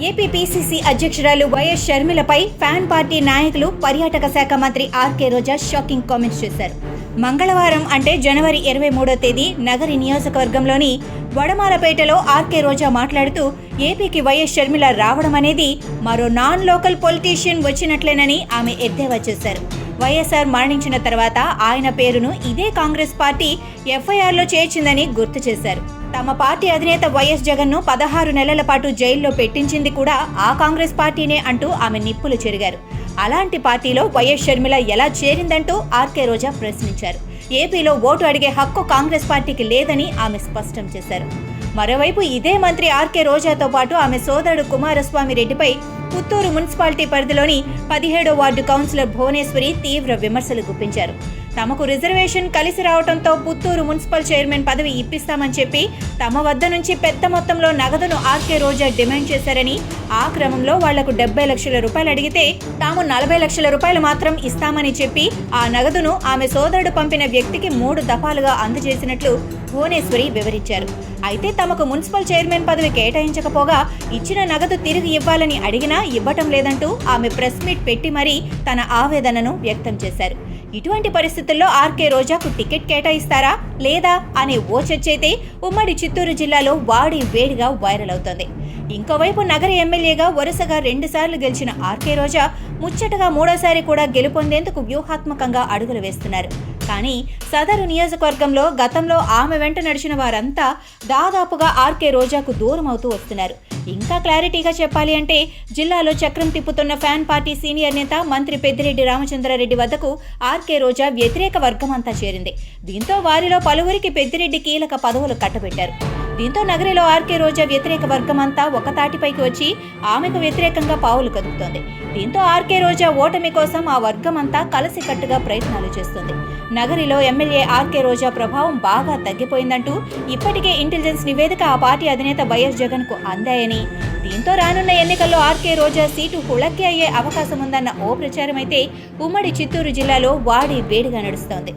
AP PCC అధ్యక్షురాలు YS షర్మిలపై fan party నాయకులు పర్యాటక శాఖ మంత్రి ఆర్కే రోజా షాకింగ్ కామెంట్స్ చేశారు. మంగళవారం అంటే జనవరి 23వ తేదీ నగరి నియోజకవర్గంలోని వడమాలపేటలో ఆర్కే రోజా మాట్లాడుతూ ఏపీకి వైఎస్ షర్మిల రావడం అనేది మరో నాన్ లోకల్ పొలిటీషియన్ వచ్చినట్లేనని ఆమె ఎద్దేవా చేశారు. వైఎస్ఆర్ మరణించిన తర్వాత ఆయన పేరును ఇదే కాంగ్రెస్ పార్టీ ఎఫ్ఐఆర్లో చేర్చిందని గుర్తు చేశారు. తమ పార్టీ అధినేత వైఎస్ జగన్ను 16 నెలల పాటు జైల్లో పెట్టించింది కూడా ఆ కాంగ్రెస్ పార్టీనే అంటూ ఆమె నిప్పులు చెరిగారు. అలాంటి పార్టీలో వైఎస్ షర్మిల ఎలా చేరిందంటూ ఆర్కే రోజా ప్రశ్నించారు. ఏపీలో ఓటు అడిగే హక్కు కాంగ్రెస్ పార్టీకి లేదని ఆమె స్పష్టం చేశారు. మరోవైపు ఇదే మంత్రి ఆర్కే రోజాతో పాటు ఆమె సోదరుడు కుమారస్వామి రెడ్డిపై పుత్తూరు మున్సిపాలిటీ పరిధిలోని 17వ వార్డు కౌన్సిలర్ భువనేశ్వరి తీవ్ర విమర్శలు గుప్పించారు. తమకు రిజర్వేషన్ కలిసి రావడంతో పుత్తూరు మున్సిపల్ చైర్మన్ పదవి ఇప్పిస్తామని చెప్పి తమ వద్ద నుంచి పెద్ద మొత్తంలో నగదును ఆర్కే రోజా డిమాండ్ చేశారని, ఆ క్రమంలో వాళ్లకు 70 లక్షల రూపాయలు అడిగితే తాము 40 లక్షల రూపాయలు మాత్రం ఇస్తామని చెప్పి ఆ నగదును ఆమె సోదరుడు పంపిన వ్యక్తికి 3 దఫాలుగా అందజేసినట్లు భువనేశ్వరి వివరించారు. అయితే తమకు మున్సిపల్ చైర్మన్ పదవి కేటాయించకపోగా ఇచ్చిన నగదు తిరిగి ఇవ్వాలని అడిగినా ఇవ్వటం లేదంటూ ఆమె ప్రెస్ మీట్ పెట్టి మరీ తన ఆవేదనను వ్యక్తం చేశారు. ఇటువంటి పరిస్థితుల్లో ఆర్కే రోజాకు టికెట్ కేటాయిస్తారా లేదా అనే ఓ చర్చ అయితే ఉమ్మడి చిత్తూరు జిల్లాలో వాడి వేడిగా వైరల్ అవుతోంది. ఇంకోవైపు నగర ఎమ్మెల్యేగా వరుసగా 2 సార్లు గెలిచిన ఆర్కే రోజా ముచ్చటగా 3వసారి కూడా గెలుపొందేందుకు వ్యూహాత్మకంగా అడుగులు వేస్తున్నారు. కానీ సదరు నియోజకవర్గంలో గతంలో ఆమె వెంట నడిచిన వారంతా దాదాపుగా ఆర్కే రోజాకు దూరం అవుతూ వస్తున్నారు. ఇంకా క్లారిటీగా చెప్పాలి అంటే జిల్లాలో చక్రం తిప్పుతున్న ఫ్యాన్ పార్టీ సీనియర్ నేత మంత్రి పెద్దిరెడ్డి రామచంద్రారెడ్డి వద్దకు ఆర్కే రోజా వ్యతిరేక వర్గం అంతా చేరింది. దీంతో వారిలో పలువురికి పెద్దిరెడ్డి కీలక పదవులు కట్టబెట్టారు. దీంతో నగరిలో ఆర్కే రోజా వ్యతిరేక వర్గం అంతా ఒక తాటిపైకి వచ్చి ఆమెకు వ్యతిరేకంగా పావులు కదుపుతోంది. దీంతో ఆర్కే రోజా ఓటమి కోసం ఆ వర్గం అంతా కలిసికట్టుగా ప్రయత్నాలు చేస్తుంది. నగరిలో ఎమ్మెల్యే ఆర్కే రోజా ప్రభావం బాగా తగ్గిపోయిందంటూ ఇప్పటికే ఇంటెలిజెన్స్ నివేదిక ఆ పార్టీ అధినేత వైఎస్ జగన్ కు అందాయని, దీంతో రానున్న ఎన్నికల్లో ఆర్కే రోజా సీటు హుళక్కి అయ్యే అవకాశం ఉందన్న ఓ ప్రచారం అయితే ఉమ్మడి చిత్తూరు జిల్లాలో వాడి వేడిగా నడుస్తోంది.